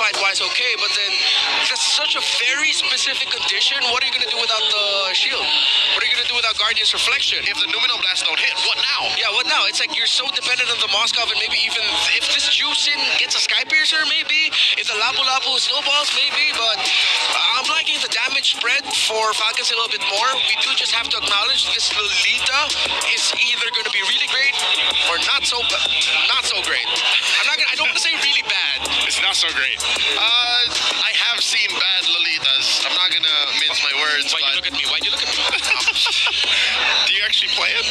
fight-wise, okay, but then that's such a very specific condition. What are you going to do without the shield? What are you going to do without Guardian's Reflection? If the Numinal Blast don't hit, what now? Yeah, what now? It's like you're so dependent on the Moskov, and maybe even if this Juicin gets a Sky Piercer, maybe. If the Lapu Lapu snowballs, maybe. But I'm liking the damage spread for Falcons a little bit more. We do just have to acknowledge this Lolita is either going to be really great or not so great. I don't want to say really bad. It's not so great. I have seen bad Lolitas. I'm not gonna mince my words. Why'd you look at me? Do you actually play it?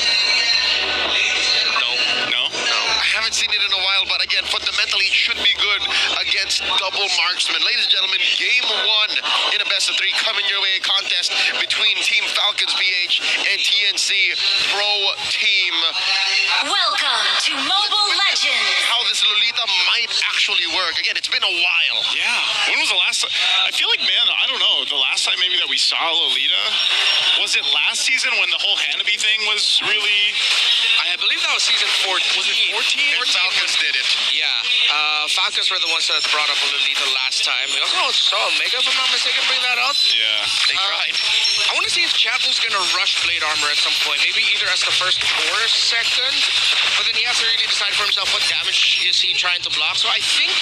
No? I haven't seen it in a while, but again, fundamentally, it should be good against double marksman. Ladies and gentlemen, game 1 in a best of 3 coming your way. A contest between Team Falcons PH and TNC Pro Team. Welcome to Mobile Legends. How this Lolita might actually work. Again, it's been a while. Yeah. When was the last time? I feel like, man, I don't know. The last time maybe that we saw Lolita, was it last season when the whole Hanabi thing was really... I believe that was season 14. Was it 14? Falcons did it. Yeah. Falcons were the ones that brought up Lolita last time. We also saw Omega, if I'm not mistaken, bring that up. Yeah. They tried. I want to see if Chaplin's going to rush Blade Armor at some point. Maybe either as the first or second. But then he has to really decide for himself what damage is he trying to block. So I think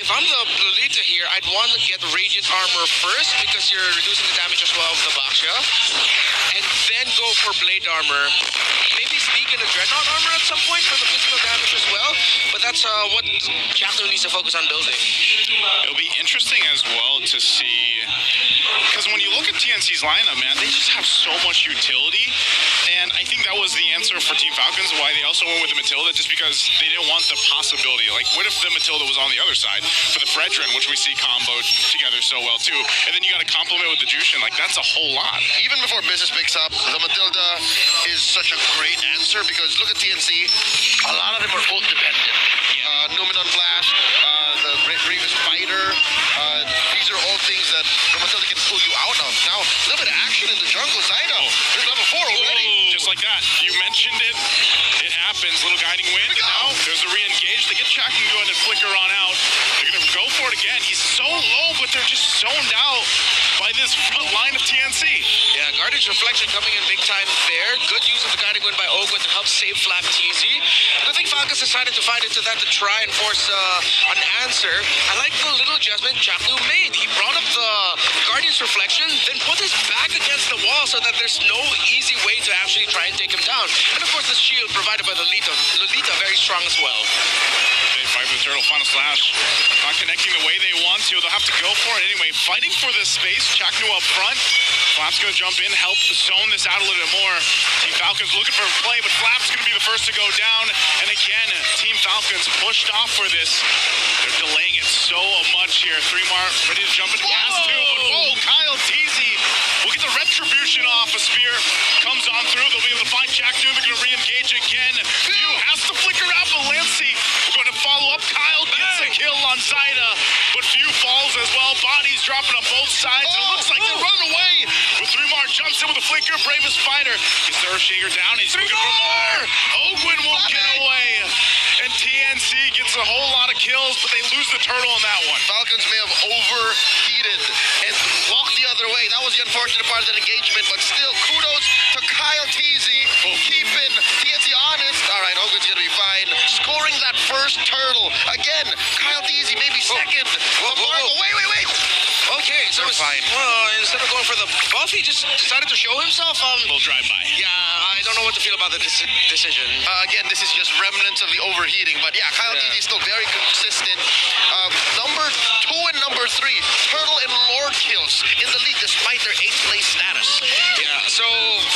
if I'm the Lolita here, I'd want to get Radiant Armor first because you're reducing the damage as well of the Baxia. And then go for Blade Armor. Maybe sneak in a Dreadnought Armor at some point for the physical damage as well. But that's what Chaplin needs to focus on building. It'll be interesting as well to see, because when you look at TNC's lineup, man, they just have so much utility. And I think that was the answer for Team Falcons, why they also went with the Matilda, just because they didn't want the possibility. Like, what if the Matilda was on the other side for the Fredrin, which we see comboed together so well too, and then you got to complement with the Jushin. Like, that's a whole lot. Even before business picks up, the Matilda is such a great answer because look at TNC, a lot of them are ult dependent. Numenon Flash, the Grievous Fighter, these are all things that the Matilda can pull you out of. Now, a little bit of action in the jungle. Zydo, there's level 4 already. Just like that. You mentioned it. It happens. Little guiding wind. Now there's a re-engage. They get Chaku going and flicker on out. They're going to go for it again. He's so low, but they're just zoned out by this front line of TNC. Yeah, Guardian's Reflection coming in big time there. Good use of the guiding wind by Ogwin to help save Flap TZ. I think Falcons decided to find into that to try and force an answer. I like the little adjustment Chaku made. He brought up the Guardian's Reflection, then put his back against the wall so that there's no easy way to actually try and take him down. And of course, the shield provided by Lolita. Lolita very strong as well. They fight for the turtle. Final slash. Not connecting the way they want to. They'll have to go for it anyway. Fighting for this space. Chaknu up front. Flap's going to jump in, help zone this out a little bit more. Team Falcons looking for a play, but Flap's going to be the first to go down. And again, Team Falcons pushed off for this. They're delaying it so much here. 3-Mar ready to jump into gas too. But whoa, Kyle Teasy will get the retribution off. A spear comes on through. They'll be able to find Chaknu. They're going to re-engage again. Few has to flicker out, but Lancey will going to follow up. Kyle gets a kill on Zaida, but Few falls as well. Bodies dropping on both sides. And it looks like they're running away. But 3-Mar jumps in with a flicker. Bravest fighter gets the Earthshaker down. He's looking for more. Ogwin won't get away. And TNC gets a whole lot of kills, but they lose the turtle on that one. Falcons may have overheated and walked the other way. That was the unfortunate part of that engagement, but still, kudos to Kyle Teasy, keeping TNC honest. All right, Ogwin's going to be fine. Scoring that first turtle. Again, Kyle Teasy maybe second. Wait. Okay, so instead of going for the buff, he just decided to show himself. A little drive-by. Yeah, I don't know what to feel about the decision. Again, this is just remnants of the overheating, but yeah, Kyle Teasy is still very consistent. Number 2 and number 3, turtle and lord kills in the league despite their 8th place status. Yeah, so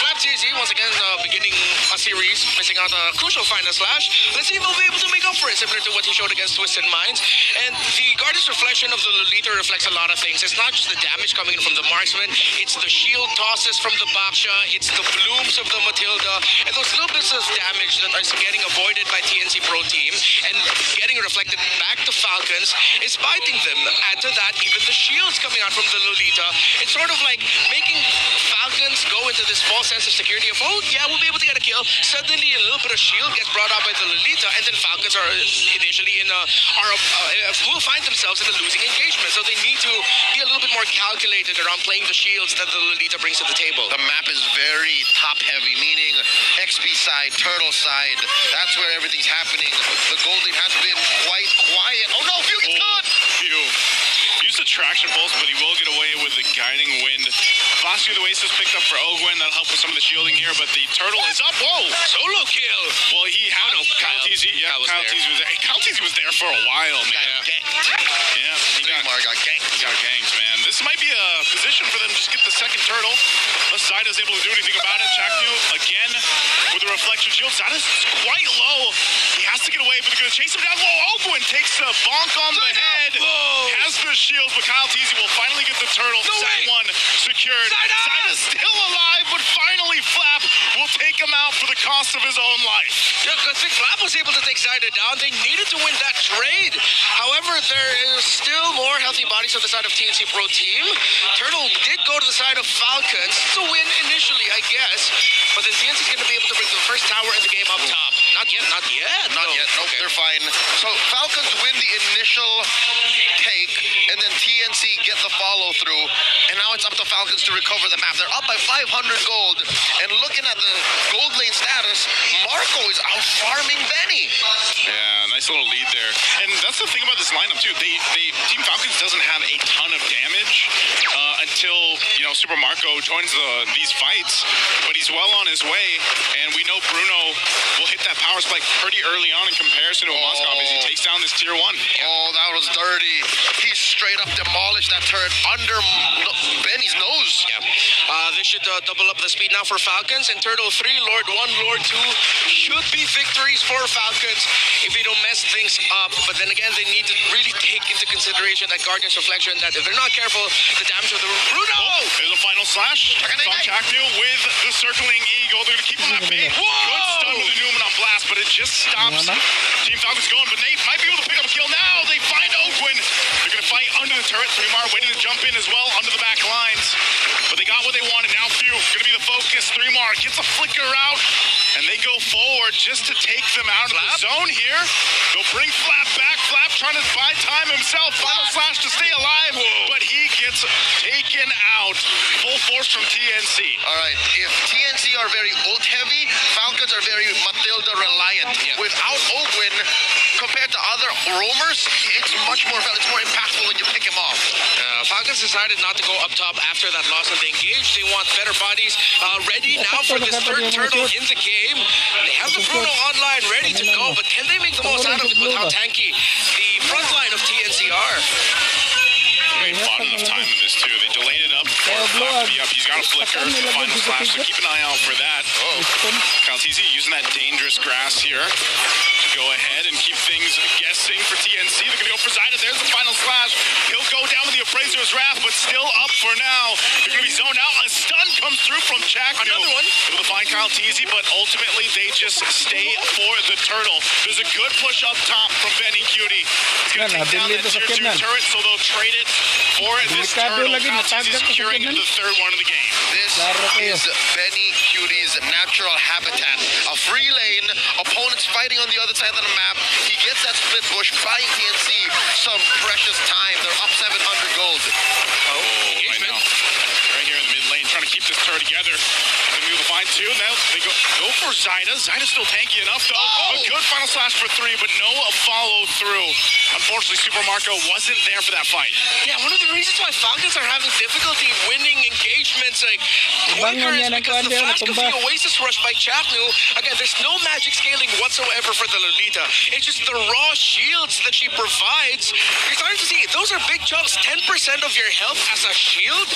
Flap TZ once again beginning a series, missing out a crucial final slash. Let's see if they'll be able to make up for it, similar to what he showed against Twisted Minds. And the Guardian's Reflection of the Lolita reflects a lot of things. It's not just the damage coming in from the marksman, it's the shield tosses from the Baksha, it's the blooms of the Matilda, and those little bits of damage that are getting avoided by TNC Pro Team and getting reflected back to Falcons is biting them. Add to that, even the shields coming out from the Lolita. It's sort of like making Falcons go into this false sense of security of, oh yeah, we'll be able to get a kill. Suddenly a little bit of shield gets brought out by the Lolita, and then Falcons are initially in will find themselves in a losing engagement. So they need to be a little bit more calculated around playing the shields that the Lolita brings to the table. The map is very top-heavy, meaning XP side, turtle side. That's where everything's happening. The gold lane has been quite quiet. Oh no, Fugue is gone! Phew. Used the traction pulse, but he will get away with the guiding wind. Vasio the Oasis picked up for Ogwen. That'll help with some of the shielding here, but the turtle is up. Whoa! Solo kill! Well, he had Kyle Teasy. Yeah, Kyle Teasy was there. Kyle Teasy was there for a while, man. Yeah, he got ganked. He got ganked, man. This might be a position for them to just get the second turtle. Unless Zyda's able to do anything about it. Chaknu again with the reflection shield. Zyda's quite low. He has to get away, but they're going to chase him down. Whoa, Ogwen takes a bonk on the head. Whoa. Has the shields, but Kyle Teasy will finally get the turtle. No Second way. one secured. Zyda's still alive, but finally Flap will take him out for the cost of his own life. Yeah, I think Flap was able to take Zyda down. They needed to win that trade. However, there is still more healthy bodies on the side of TNC Pro Team. Turtle did go to the side of Falcons. It's a win initially, I guess. But then TNC is going to be able to bring the first tower in the game up top. Not yet. Not yet. Nope, Okay. they're fine. So Falcons win the initial take, and then TNC get the follow through, and now it's up to Falcons to recover the map. They're up by 500 gold, and looking at the gold lane status, Marco is out farming Benny. Yeah, nice little lead there. And that's the thing about this lineup too. Team Falcons doesn't have a ton of damage until Super Marco joins these fights, but he's well on his way, and we know Bruno will hit that power spike pretty early on in comparison to Moskov as he takes down this tier 1. Oh, that was dirty. He straight up demolished that turret under Benny's nose. Yeah. This should double up the speed now for Falcons. And Turtle 3, Lord 1, Lord 2 should be victories for Falcons if they don't mess things up. But then again, they need to really take into consideration that Guardian's Reflection, that if they're not careful, the damage of the Bruno! Oh, there's a final slash. Chaknu with the circling eagle. They're going to keep him at bay. Good stun with the Newman on blast, but it just stops Team Falcons going. But Nate might be able to pick up a kill now. They find Ogwen. They're going to fight under the turret. Three-Mar waiting to jump in as well under the back lines. But they got what they wanted. Now Few going to be the focus. Three-Mar gets a flicker out, and they go forward just to take them out of the zone here. They'll bring Flap back. Flap trying to buy time himself. Final slash to stay alive, but he gets taken out. Full force from TNC. All right, if TNC are very ult heavy, Falcons are very Matilda reliant. Without Ogwen, compared to other roamers, it's much more impactful when you pick him off. Falcons decided not to go up top after that loss of the engage. They want better bodies ready now for this third turtle in the game. They have the Bruno online ready to go, but can they make the most out of it with how tanky the front line of TNC are? They fought enough time in this too. They delayed it up for Flap to be up. He's got a flicker for the final slash, so keep an eye out for that. Kaltizi using that dangerous grass here to go ahead and keep things guessing for TNC. They're going to go for Zyda. There's the final slash. He'll go down with the Appraiser's Wrath, but still up for now. They're going to be zoned out. A stun comes through from Chaknu. Another one. Able to find Kyle Teasy, but ultimately they just stay for the turtle. There's a good push up top from Benny Cutie. He's going to take down that tier 2 turret, so they'll trade it for this turtle. Kyle Teasy securing the third one of the game. This is Benny Cutie's natural habitat. A free lane, opponents fighting on the other side of the map. He gets that split bush, buying TNC some precious time. They're up 700 gold. Right now. Right here in the mid lane, trying to keep this turret together. They're able to find two. Now they go for Zyda. Zyda's still tanky enough, though. A good final slash for 3, but no follow through. Unfortunately, Super Marco wasn't there for that fight. Yeah, one of the reasons why Falcons are having difficulty winning engagements quicker is because the flash of the Oasis rush by Chaknu, again, there's no magic scaling whatsoever for the Lolita. It's just the raw shields that she provides. You're starting to see, those are big chunks. 10% of your health as a shield?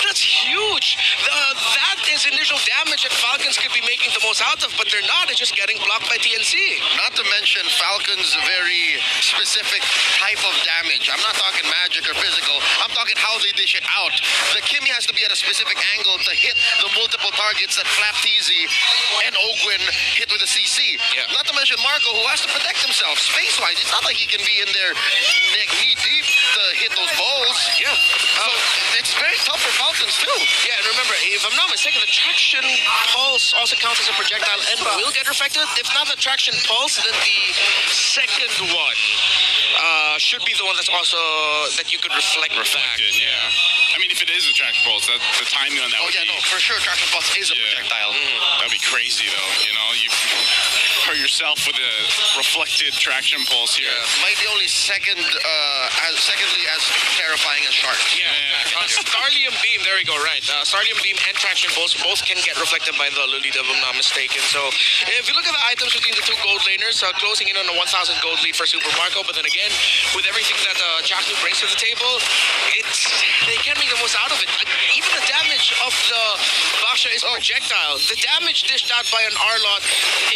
That's huge. That is initial damage that Falcons could be making the most out of, but they're not. It's just getting blocked by TNC. Not to mention Falcon's very specific type of damage. I'm not talking magic or physical. I'm talking how they dish it out. The Kimmy has to be at a specific angle to hit the multiple targets that Flap Teasy and Ogwen hit with a CC. Not to mention Marco, who has to protect himself space-wise. It's not like he can be in there knee-deep to hit those balls. So it's very tough for Falcons, too. Yeah, and remember, if I'm not mistaken, the traction pulse also counts as a projectile and will get reflected. If not the traction pulse, then the second one. should be the one that's also that you could reflect back. Reflected, yeah. I mean, if it is a traction pulse, that the timing on that would be... no, for sure, traction pulse is a projectile. That'd be crazy, though. You know, you hurt yourself with a reflected traction pulse here. Might be only secondly as terrifying as shark. Starlium Beam, there we go, right. Starlium Beam and Traction Pulse both can get reflected by the Lolita, if I'm not mistaken. So if you look at the items between the two gold laners, closing in on a 1,000 gold lead for Super Marco, but then again, with everything that Chaknu brings to the table, they can't make the most out of it. Even the damage of the Basha is projectile. The damage dished out by an Arlot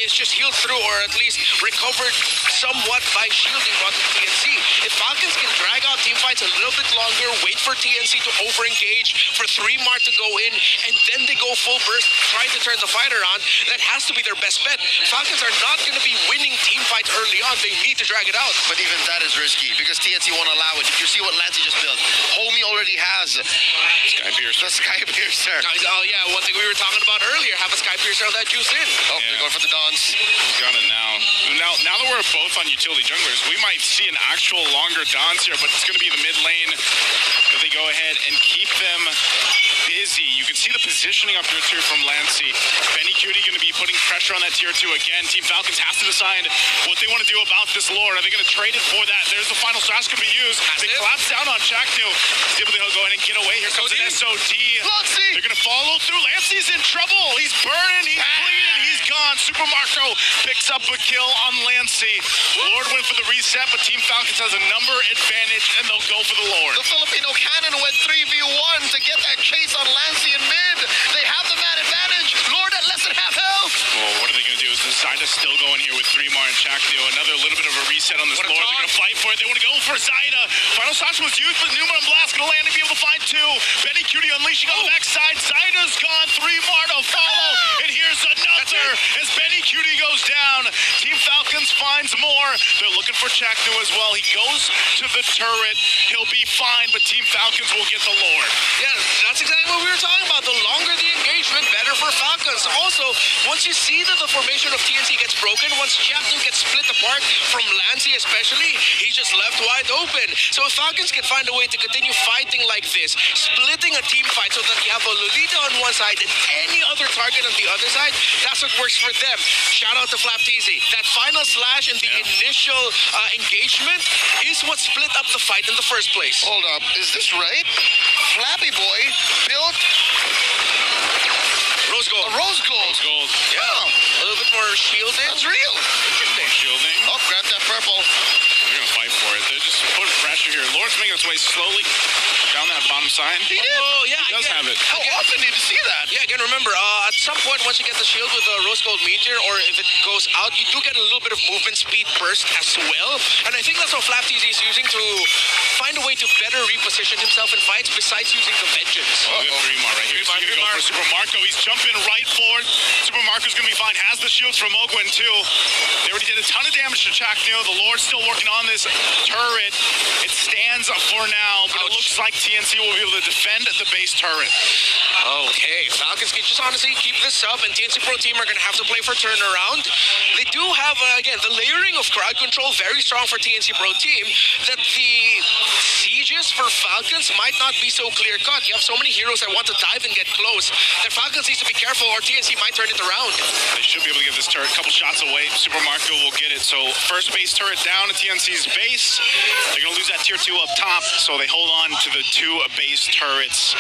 is just healed through, or at least recovered somewhat by shielding onto TNC. If Falcons can drag out teamfights a little bit longer, wait for TNC to over-engage, for 3-Mart to go in, and then they go full burst, trying to turn the fight around, that has to be their best bet. Falcons are not going to be winning teamfights early on. They need to drag it out. But even that is risky, because TNC won't allow it. Did you see what Lancy just built? Homie already has Sky Piercer. the Sky Piercer. Oh yeah, one thing we were talking about earlier, have a Sky Piercer on that juice in. They're going for the Dons. He's got it now. Now that we're both on utility junglers, we might see an actual longer dance here, but it's going to be the mid lane that they go ahead and keep them busy. You can see the positioning up tier 2 from Lancy. Benny Cutie going to be putting pressure on that tier 2 again. Team Falcons has to decide what they want to do about this Lord. Are they going to trade it for that? There's the final slash going to be used. They collapse down on Chaknu. Typically he'll go ahead and get away. Here comes an SOD. They're going to follow through. Lancey's in trouble. He's burning. He's bleeding. He's gone. Super Marco picks up a kill on Lancy. Lord went for the reset, but Team Falcons has a number advantage, and they'll go for the Lord. The Filipino cannon went 3v1 to get that chase on Lancy in mid. They have the man advantage. Lord at less than half health. Well, what are they going to do? Is Zyda's still going here with 3-Mar and Chaknu. Another little bit of a reset on this Lord. They're going to fight for it. They want to go for Zyda. Final slash was used, but Numa and Blast going to land and be able to find 2. Benny Cutie unleashing on the backside. Zyda's gone. 3-Mar to follow. And here's another as Benny Cutie goes down. Team Falcons finds more. They're looking for Chaknu as well. He goes to the turret. He'll be fine, but Team Falcons will get the Lord. Yeah, that's exactly what we were talking about. The longer the engagement, better for Falcons. Also, once you see that the formation of TNC gets broken, once Chaknu gets split apart from Lancy especially, he's just left wide open. So if Falcons can find a way to continue fighting like this, splitting a team fight so that you have a Lolita on one side and any other target on the other side, that's what works for them. Shout out to Flapteasy. That final slash and the initial engagement is what split up the fight in the first place. Hold up, is this right? Flappy Boy built Rose Gold. Rose Gold. Rose Gold. Yeah, a little bit more shielded. That's real. More shielding. Oh, grab that purple. They're going to fight for it. They're just putting pressure here. Lord's making its way slowly down that bottom side. He did. Oh, yeah. He does have it. How often did you see that? Yeah, again, remember, at some point, once you get the shield with the Rose Gold Meteor, or if it goes out, you do get a little bit of movement speed burst as well. And I think that's what Flapteasy is using to find a way to better reposition himself in fights besides using the Vengeance. Oh, good 3-Mar right here. So he's going to go for Super Marco. He's jumping right forward. Super Marco's going to be fine. Has the shields from Ogwen, too. They already did a ton of damage to Chaknu. The Lord's still working on this turret. It stands up for now, but it looks like TNC will be able to defend the base turret. Okay, Falcons can just honestly keep this up, and TNC Pro Team are going to have to play for turnaround. They do have, again, the layering of crowd control very strong for TNC Pro Team, that the sieges for Falcons might not be so clear-cut. You have so many heroes that want to dive and get close that Falcons needs to be careful, or TNC might turn it around. They should be able to get this turret a couple shots away. Super Marco will get it. So first base turret down at TNC's base. They're going to lose that tier 2 up top, so they hold on to the 2 base turrets.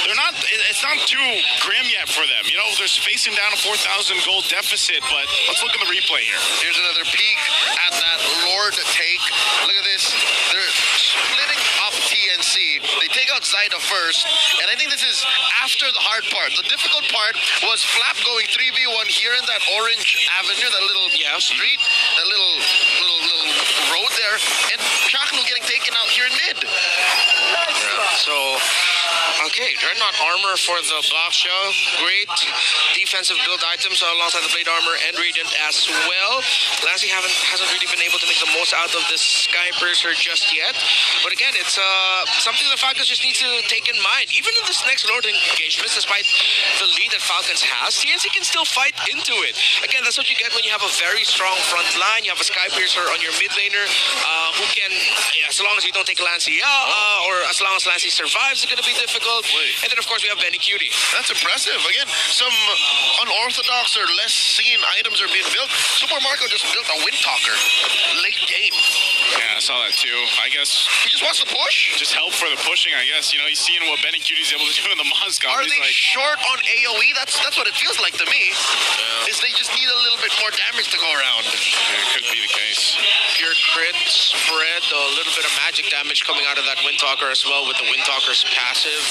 It's not too grim yet for them. You know, they're facing down a 4,000 gold deficit, but let's look at the replay here. Here's another peek at that Lord take. Look at this. They're splitting up TNC. They take out Zyda first, and I think this is after the hard part. The difficult part was Flap going 3v1 here in that orange avenue, that little street, that little road there, and Chaknu getting taken out here in mid. So, Okay, Dreadnought armor for the Baksha. Great defensive build items alongside the blade armor and Radiant as well. Lassie hasn't really been able to make the most out of this Sky Piercer just yet. But again, it's something the Falcons just need to take in mind. Even in this next Lord engagement, despite the lead that Falcons has, TNC can still fight into it. Again, that's what you get when you have a very strong front line. You have a Sky Piercer on your mid laner who can, as long as you don't take Lancy out, or as long as Lancy survives, it's going to be difficult. And then, of course, we have Benny Cutie. That's impressive. Again, some unorthodox or less seen items are being built. Super Marco just built a Windtalker late game. Yeah, I saw that too. I guess He just wants to push. just help for the pushing, I guess. You know, he's seeing what Benny Cutie's able to do in the Moscow. Are He's they like, short on AoE? That's what it feels like to me. Is they just need a little bit more damage to go around. yeah, it could be the case. Pure crit spread, a little bit of magic damage coming out of that Windtalker as well with the Windtalker's passive.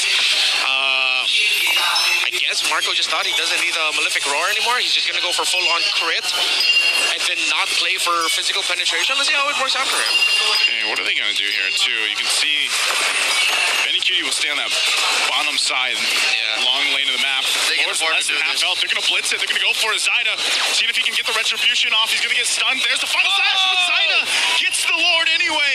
I guess Marco just thought he doesn't need a Malefic Roar anymore. He's just going to go for full-on crit and then not play for physical penetration. Let's see how it works out for him. Okay, what are they going to do here, too? You can see Benny Cutie will stay on that bottom side, long lane of the map. They can Lord's afford to less than do half this. health. They're going to blitz it. They're going to go for Zyda. Seeing if he can get the retribution off. He's going to get stunned. There's the final slash, but Zyda gets the Lord anyway.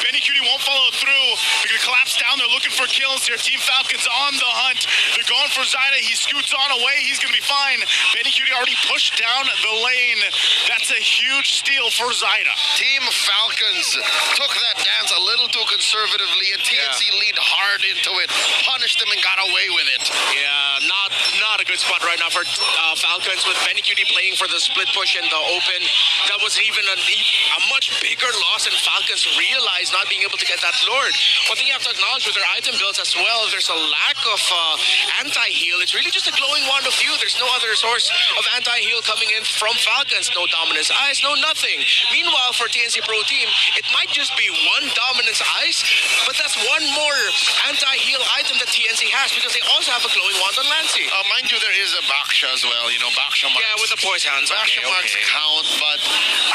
Benny Cutie won't follow through. They're going to collapse down. They're looking for kills here. Team Falcons on the hunt. They're going for Zyda. He scoots on away. He's going to be fine. Benny Cutie already pushed down the lane. That's a huge steal for Zyda. Team Falcons took that dance a little too conservatively, and TNC leaned hard into it, punished them, and got away with it. Yeah, not a good spot right now for Falcons with Benny Cutie playing for the split push in the open. That was even a much bigger loss, and Falcons realized not being able to get that Lord. One thing you have to acknowledge with their item builds as well, there's a lack of anti-heal. It's really just a glowing wand of you. There's no other source of anti-heal coming in from Falcons. No Dominance Ice, no nothing. Meanwhile, for TNC Pro Team, it might just be one Dominance Ice, but that's one more anti-heal item that TNC has because they also have a glowing wand on Lancy. Mind you, there is a Baksha as well. You know, Baksha marks. Yeah, with the poise hands. Baksha marks count, but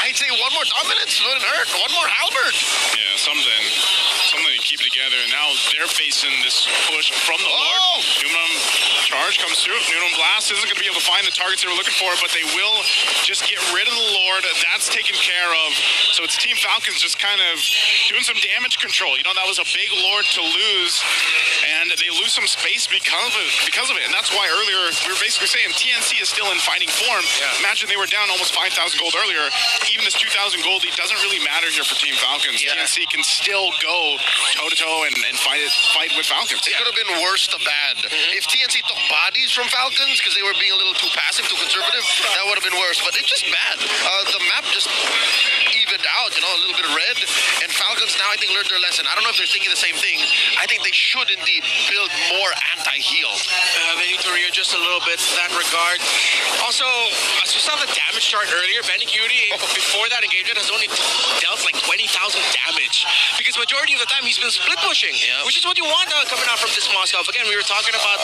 I'd say one more Dominance wouldn't hurt. One more Halberd. Yeah, something to keep together. And now they're facing this push from the Lord. Numenum charge comes through. Numenum Blast isn't going to be able to find the targets they were looking for, but they will just get rid of the Lord. That's taken care of. So it's Team Falcons just kind of doing some damage control. You know, that was a big Lord to lose, and they lose some space because of it. And that's why earlier we were basically saying TNC is still in fighting form. Imagine they were down almost 5,000 gold earlier. Even this 2,000 gold, it doesn't really matter here for Team Falcons. TNC can still go toe-to-toe and fight with Falcons. It could have been worse to bad. If TNC took bodies from Falcons because they were being a little too passive, too conservative, that would have been worse. But it's just bad. The map just evened out, you know, a little bit of red. And Falcons now, I think, learned their lesson. I don't know if they're thinking the same thing. I think they should indeed build more anti-heal. They need to readjust a little bit in that regard. Also, as you saw the damage chart earlier, Benny Cutie, before that engagement, has only dealt like 20,000 damage. Because majority of the time, he's been split pushing, which is what you want coming out from this Moscow. Again, we were talking about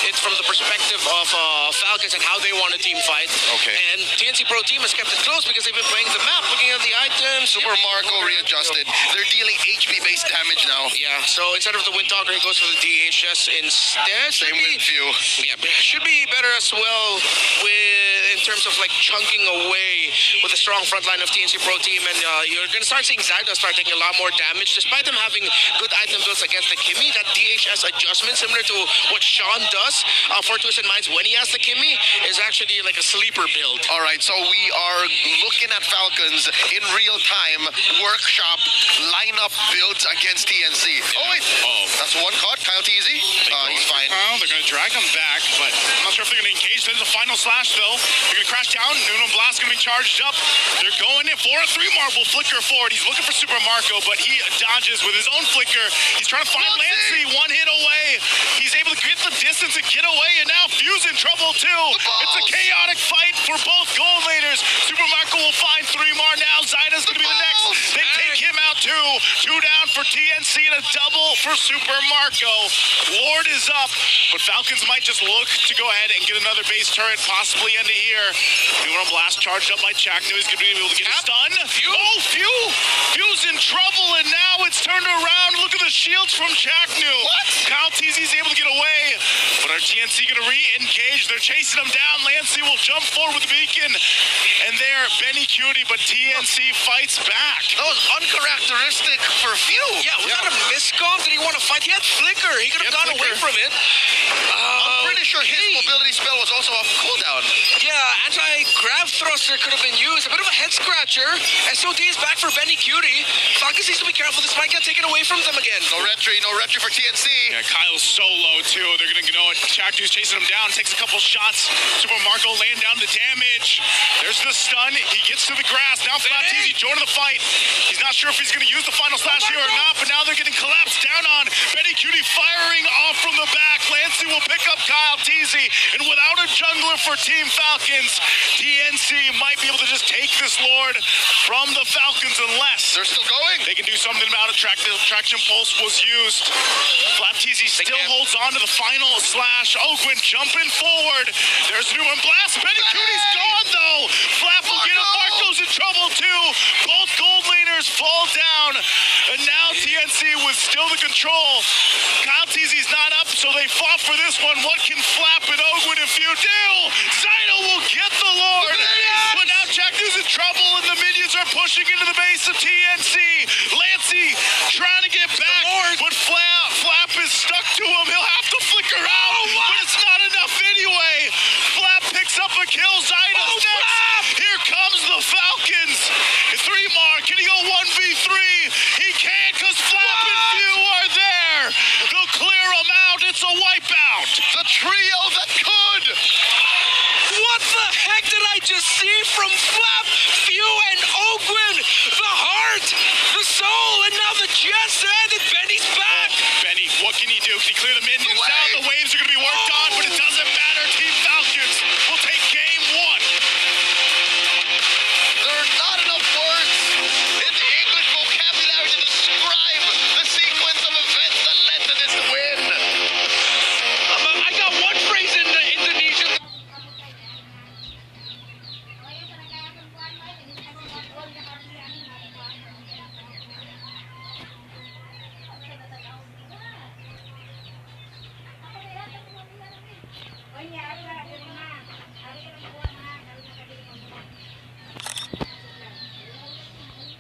it from the perspective of Falcons and how they want to team fight. Okay. And TNC Pro Team has kept it close because they've been playing the map, looking at the items. Super Marco readjusted. They're dealing HP-based damage now. Yeah, so instead of the Windtalker, he goes for the DHS instead. Same with you. Yeah, should be better as well in terms of like chunking away with a strong front line of TNC Pro Team, and you're going to start seeing Zyda start taking a lot more damage, despite them having good item builds against the Kimmy. That DHS adjustment, similar to what Sean does for Twisted Minds when he has the Kimmy, is actually like a sleeper build. All right, so we are looking at Falcons in real time, workshop lineup builds against TNC. Oh, wait. That's one caught. Kyle Teasy. He's fine. They're going to drag him back, but I'm not sure if they're going to engage. There's a final slash, though. They're going to crash down. Numenum Blast going to be charged up. They're going in for a 3-marble flicker forward. He's looking for Super Marco, but he dodges with his own flicker. He's trying to find Lancy. One hit away. He's able to get the distance and get away, and now Fuse in trouble, too. It's a chaotic fight for both gold laners. Super Marco will find 3 more now. Zyda's going to be the next. They take him out, too. 2 down for TNC and a double for Super Marco. Lord is up, but Falcons might just look to go ahead and get another base turret, possibly into here. Numenum Blast charged up by Chaknu. He's going to be able to get a stun. Fuse in trouble, and now it's turned around. Look at the shields from Chaknu. Kyle Teasy's able to get TNC gonna re-engage. They're chasing him down. Lancey will jump forward with the beacon. And there, Benny Cutie, but TNC fights back. That was uncharacteristic for Few. Yeah, was that a miscom? Did he want to fight? He had flicker. He could have gone away from it. I'm pretty sure his mobility spell was also off cooldown. Yeah, anti-grab thruster could have been used. A bit of a head scratcher. SOD is back for Benny Cutie. Falcon needs to be careful. This might get taken away from them again. No retry for TNC. Yeah, Kyle's so low too. They're gonna Chakdu's chasing him down, takes a couple shots. Super Marco laying down the damage. There's the stun. He gets to the grass. Now Flat Teasy joining the fight. He's not sure if he's gonna use the final slash here or not, but now they're getting collapsed down on. Benny Cutie firing off from the back. Lancey will pick up Kyle Teasy, and without a jungler for Team Falcons, TNC might be able to just take this Lord from the Falcons unless they're still going. they can do something about it. Traction pulse was used. Flat Teasy still holds on to the final slash. Ogwin jumping forward. There's a new one blast. Benny Cutie's gone though. Flap will get him. Marco's in trouble too. Both gold laners fall down. And now TNC with still the control. Kyle Teasy's not up, so they fought for this one. What can Flap and Ogwin and Few do? Zyno will get the Lord. But now Chakdu's in trouble and the minions are pushing into the base of TNC. Lancey trying to get back, but Flap is stuck to him. He'll have to flicker out, but it's not enough anyway. Flap picks up a kill. Zyno's next. Here comes the Falcons. 3 more. Can he go 1v3? He can't because Flap and Few are there. They'll clear him out. It's a wipeout. The trio that could. What the heck did I just see from Flap, Few, and Ogwin? The heart, the soul, and now the chest and